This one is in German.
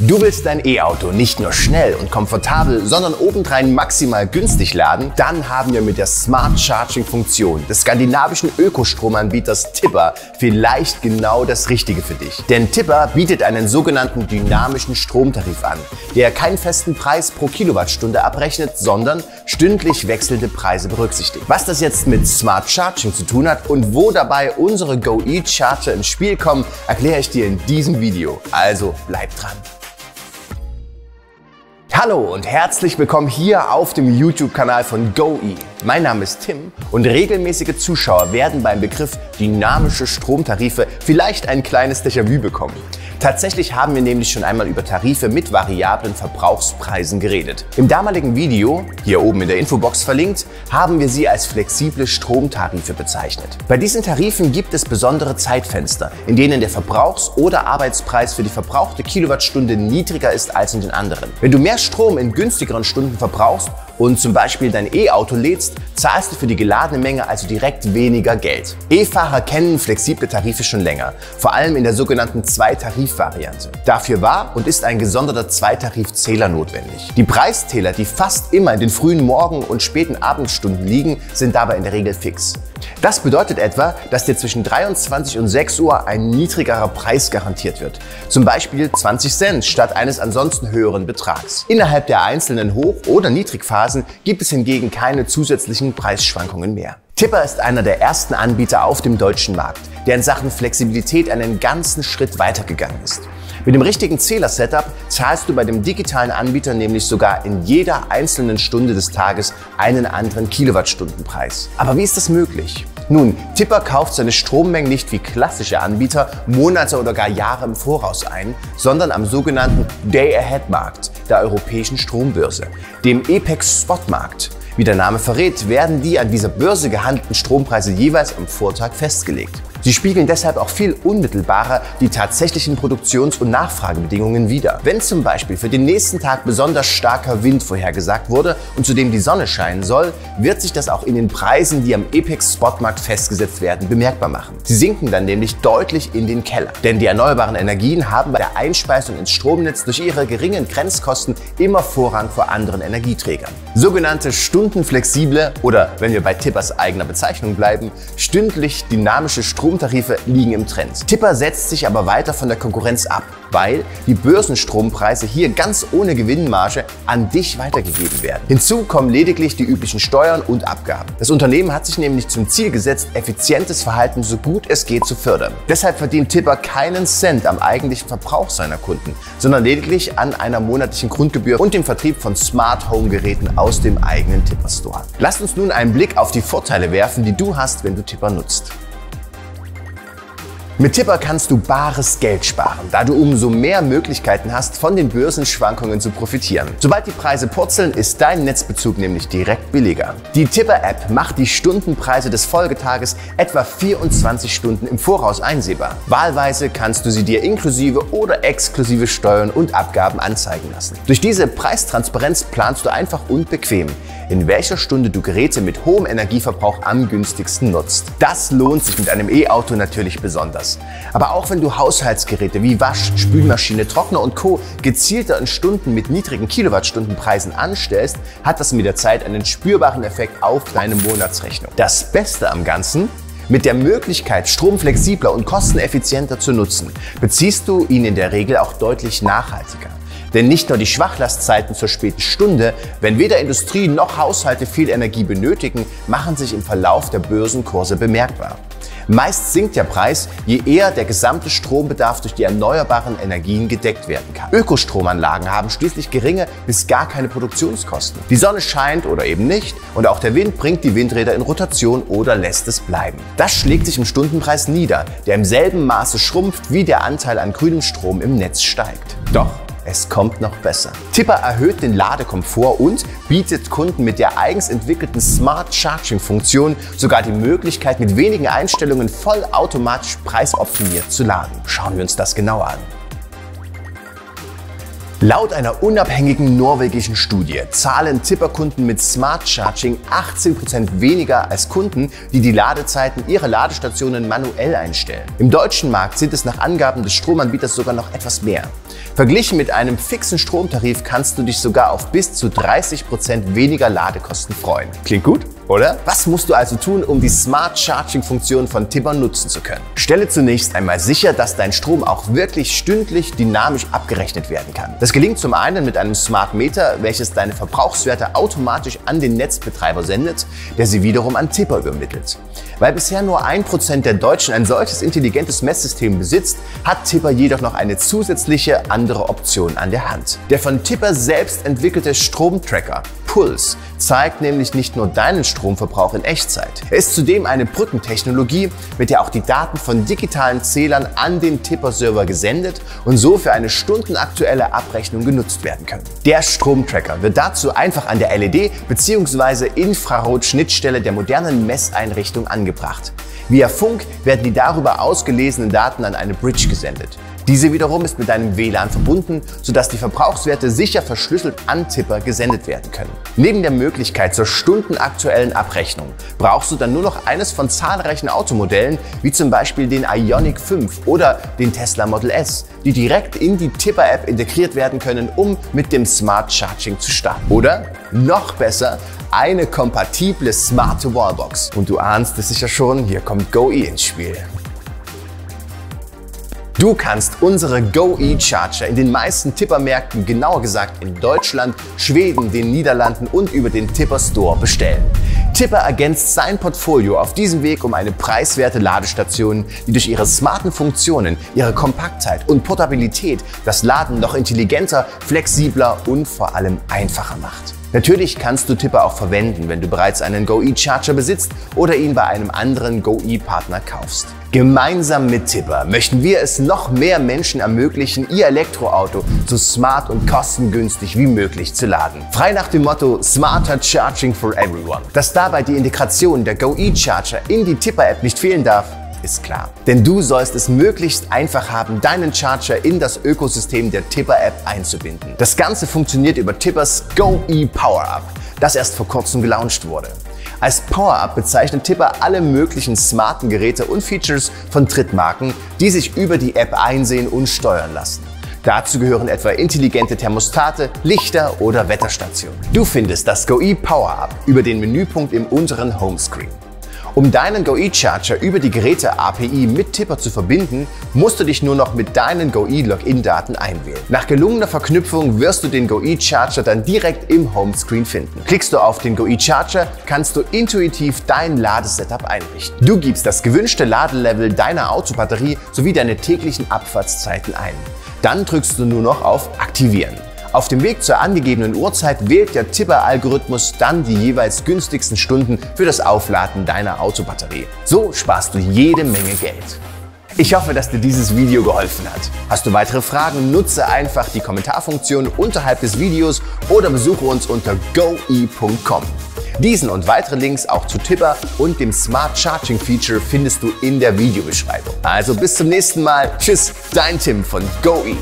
Du willst dein E-Auto nicht nur schnell und komfortabel, sondern obendrein maximal günstig laden? Dann haben wir mit der Smart Charging Funktion des skandinavischen Ökostromanbieters Tipper vielleicht genau das Richtige für dich. Denn Tipper bietet einen sogenannten dynamischen Stromtarif an, der keinen festen Preis pro Kilowattstunde abrechnet, sondern stündlich wechselnde Preise berücksichtigt. Was das jetzt mit Smart Charging zu tun hat und wo dabei unsere GoE-Charger ins Spiel kommen, erkläre ich dir in diesem Video. Also bleib dran. Hallo und herzlich willkommen hier auf dem YouTube-Kanal von GoE. Mein Name ist Tim und regelmäßige Zuschauer werden beim Begriff dynamische Stromtarife vielleicht ein kleines Déjà-vu bekommen. Tatsächlich haben wir nämlich schon einmal über Tarife mit variablen Verbrauchspreisen geredet. Im damaligen Video, hier oben in der Infobox verlinkt, haben wir sie als flexible Stromtarife bezeichnet. Bei diesen Tarifen gibt es besondere Zeitfenster, in denen der Verbrauchs- oder Arbeitspreis für die verbrauchte Kilowattstunde niedriger ist als in den anderen. Wenn du mehr Strom in günstigeren Stunden verbrauchst und zum Beispiel dein E-Auto lädst, zahlst du für die geladene Menge also direkt weniger Geld. E-Fahrer kennen flexible Tarife schon länger, vor allem in der sogenannten Zwei-Tarif-Variante. Dafür war und ist ein gesonderter Zweitarifzähler notwendig. Die Preiszähler, die fast immer in den frühen Morgen- und späten Abendstunden liegen, sind dabei in der Regel fix. Das bedeutet etwa, dass dir zwischen 23 und 6 Uhr ein niedrigerer Preis garantiert wird. Zum Beispiel 20 Cent statt eines ansonsten höheren Betrags. Innerhalb der einzelnen Hoch- oder Niedrigphasen gibt es hingegen keine zusätzlichen Preisschwankungen mehr. Tipper ist einer der ersten Anbieter auf dem deutschen Markt, der in Sachen Flexibilität einen ganzen Schritt weitergegangen ist. Mit dem richtigen Zähler-Setup zahlst du bei dem digitalen Anbieter nämlich sogar in jeder einzelnen Stunde des Tages einen anderen Kilowattstundenpreis. Aber wie ist das möglich? Nun, Tipper kauft seine Strommengen nicht wie klassische Anbieter Monate oder gar Jahre im Voraus ein, sondern am sogenannten Day-Ahead-Markt der europäischen Strombörse, dem EPEX-Spot-Markt. Wie der Name verrät, werden die an dieser Börse gehandelten Strompreise jeweils am Vortag festgelegt. Sie spiegeln deshalb auch viel unmittelbarer die tatsächlichen Produktions- und Nachfragebedingungen wider. Wenn zum Beispiel für den nächsten Tag besonders starker Wind vorhergesagt wurde und zudem die Sonne scheinen soll, wird sich das auch in den Preisen, die am EPEX-Spotmarkt festgesetzt werden, bemerkbar machen. Sie sinken dann nämlich deutlich in den Keller. Denn die erneuerbaren Energien haben bei der Einspeisung ins Stromnetz durch ihre geringen Grenzkosten immer Vorrang vor anderen Energieträgern. Sogenannte stundenflexible oder, wenn wir bei Tippers eigener Bezeichnung bleiben, stündlich dynamische Stromtarife liegen im Trend. Tipper setzt sich aber weiter von der Konkurrenz ab, weil die Börsenstrompreise hier ganz ohne Gewinnmarge an dich weitergegeben werden. Hinzu kommen lediglich die üblichen Steuern und Abgaben. Das Unternehmen hat sich nämlich zum Ziel gesetzt, effizientes Verhalten so gut es geht zu fördern. Deshalb verdient Tipper keinen Cent am eigentlichen Verbrauch seiner Kunden, sondern lediglich an einer monatlichen Grundgebühr und dem Vertrieb von Smart Home Geräten aus dem eigenen Tipper Store. Lasst uns nun einen Blick auf die Vorteile werfen, die du hast, wenn du Tipper nutzt. Mit Tipper kannst du bares Geld sparen, da du umso mehr Möglichkeiten hast, von den Börsenschwankungen zu profitieren. Sobald die Preise purzeln, ist dein Netzbezug nämlich direkt billiger. Die Tipper-App macht die Stundenpreise des Folgetages etwa 24 Stunden im Voraus einsehbar. Wahlweise kannst du sie dir inklusive oder exklusive Steuern und Abgaben anzeigen lassen. Durch diese Preistransparenz planst du einfach und bequem, in welcher Stunde du Geräte mit hohem Energieverbrauch am günstigsten nutzt. Das lohnt sich mit einem E-Auto natürlich besonders. Aber auch wenn du Haushaltsgeräte wie Wasch-, Spülmaschine, Trockner und Co. gezielter in Stunden mit niedrigen Kilowattstundenpreisen anstellst, hat das mit der Zeit einen spürbaren Effekt auf deine Monatsrechnung. Das Beste am Ganzen: mit der Möglichkeit, Strom flexibler und kosteneffizienter zu nutzen, beziehst du ihn in der Regel auch deutlich nachhaltiger. Denn nicht nur die Schwachlastzeiten zur späten Stunde, wenn weder Industrie noch Haushalte viel Energie benötigen, machen sich im Verlauf der Börsenkurse bemerkbar. Meist sinkt der Preis, je eher der gesamte Strombedarf durch die erneuerbaren Energien gedeckt werden kann. Ökostromanlagen haben schließlich geringe bis gar keine Produktionskosten. Die Sonne scheint oder eben nicht und auch der Wind bringt die Windräder in Rotation oder lässt es bleiben. Das schlägt sich im Stundenpreis nieder, der im selben Maße schrumpft, wie der Anteil an grünem Strom im Netz steigt. Doch es kommt noch besser. Tipper erhöht den Ladekomfort und bietet Kunden mit der eigens entwickelten Smart Charging Funktion sogar die Möglichkeit, mit wenigen Einstellungen vollautomatisch preisoptimiert zu laden. Schauen wir uns das genauer an. Laut einer unabhängigen norwegischen Studie zahlen Tipper-Kunden mit Smart Charging 18% weniger als Kunden, die die Ladezeiten ihrer Ladestationen manuell einstellen. Im deutschen Markt sind es nach Angaben des Stromanbieters sogar noch etwas mehr. Verglichen mit einem fixen Stromtarif kannst du dich sogar auf bis zu 30% weniger Ladekosten freuen. Klingt gut, oder? Was musst du also tun, um die Smart Charging Funktion von Tipper nutzen zu können? Stelle zunächst einmal sicher, dass dein Strom auch wirklich stündlich dynamisch abgerechnet werden kann. Das gelingt zum einen mit einem Smart Meter, welches deine Verbrauchswerte automatisch an den Netzbetreiber sendet, der sie wiederum an Tipper übermittelt. Weil bisher nur 1% der Deutschen ein solches intelligentes Messsystem besitzt, hat Tipper jedoch noch eine zusätzliche andere Option an der Hand. Der von Tipper selbst entwickelte Stromtracker Puls zeigt nämlich nicht nur deinen Stromverbrauch in Echtzeit. Er ist zudem eine Brückentechnologie, mit der auch die Daten von digitalen Zählern an den Tipper-Server gesendet und so für eine stundenaktuelle Abrechnung genutzt werden können. Der Stromtracker wird dazu einfach an der LED- bzw. Infrarot-Schnittstelle der modernen Messeinrichtung angebracht. Via Funk werden die darüber ausgelesenen Daten an eine Bridge gesendet. Diese wiederum ist mit deinem WLAN verbunden, sodass die Verbrauchswerte sicher verschlüsselt an Tipper gesendet werden können. Neben der Möglichkeit zur stundenaktuellen Abrechnung brauchst du dann nur noch eines von zahlreichen Automodellen, wie zum Beispiel den Ioniq 5 oder den Tesla Model S, die direkt in die Tipper-App integriert werden können, um mit dem Smart Charging zu starten. Oder noch besser, eine kompatible smarte Wallbox. Und du ahnst es sicher schon, hier kommt GoE ins Spiel. Du kannst unsere GoE Charger in den meisten Tipper-Märkten, genauer gesagt in Deutschland, Schweden, den Niederlanden und über den Tipper Store bestellen. Tipper ergänzt sein Portfolio auf diesem Weg um eine preiswerte Ladestation, die durch ihre smarten Funktionen, ihre Kompaktheit und Portabilität das Laden noch intelligenter, flexibler und vor allem einfacher macht. Natürlich kannst du Tipper auch verwenden, wenn du bereits einen GoE Charger besitzt oder ihn bei einem anderen GoE-Partner kaufst. Gemeinsam mit Tipper möchten wir es noch mehr Menschen ermöglichen, ihr Elektroauto so smart und kostengünstig wie möglich zu laden. Frei nach dem Motto Smarter Charging for Everyone. Dass dabei die Integration der GoE Charger in die Tipper-App nicht fehlen darf, ist klar. Denn du sollst es möglichst einfach haben, deinen Charger in das Ökosystem der Tipper-App einzubinden. Das Ganze funktioniert über Tippers GoE Power-Up, das erst vor kurzem gelauncht wurde. Als Power-Up bezeichnet Tipper alle möglichen smarten Geräte und Features von Drittmarken, die sich über die App einsehen und steuern lassen. Dazu gehören etwa intelligente Thermostate, Lichter oder Wetterstationen. Du findest das GoE Power-Up über den Menüpunkt im unteren Homescreen. Um deinen GoE Charger über die Geräte-API mit Tipper zu verbinden, musst du dich nur noch mit deinen GoE-Login-Daten einwählen. Nach gelungener Verknüpfung wirst du den GoE Charger dann direkt im Homescreen finden. Klickst du auf den GoE Charger, kannst du intuitiv dein Ladesetup einrichten. Du gibst das gewünschte Ladelevel deiner Autobatterie sowie deine täglichen Abfahrtszeiten ein. Dann drückst du nur noch auf Aktivieren. Auf dem Weg zur angegebenen Uhrzeit wählt der Tipper-Algorithmus dann die jeweils günstigsten Stunden für das Aufladen deiner Autobatterie. So sparst du jede Menge Geld. Ich hoffe, dass dir dieses Video geholfen hat. Hast du weitere Fragen, nutze einfach die Kommentarfunktion unterhalb des Videos oder besuche uns unter goe.com. Diesen und weitere Links auch zu Tipper und dem Smart Charging Feature findest du in der Videobeschreibung. Also bis zum nächsten Mal. Tschüss, dein Tim von GoE.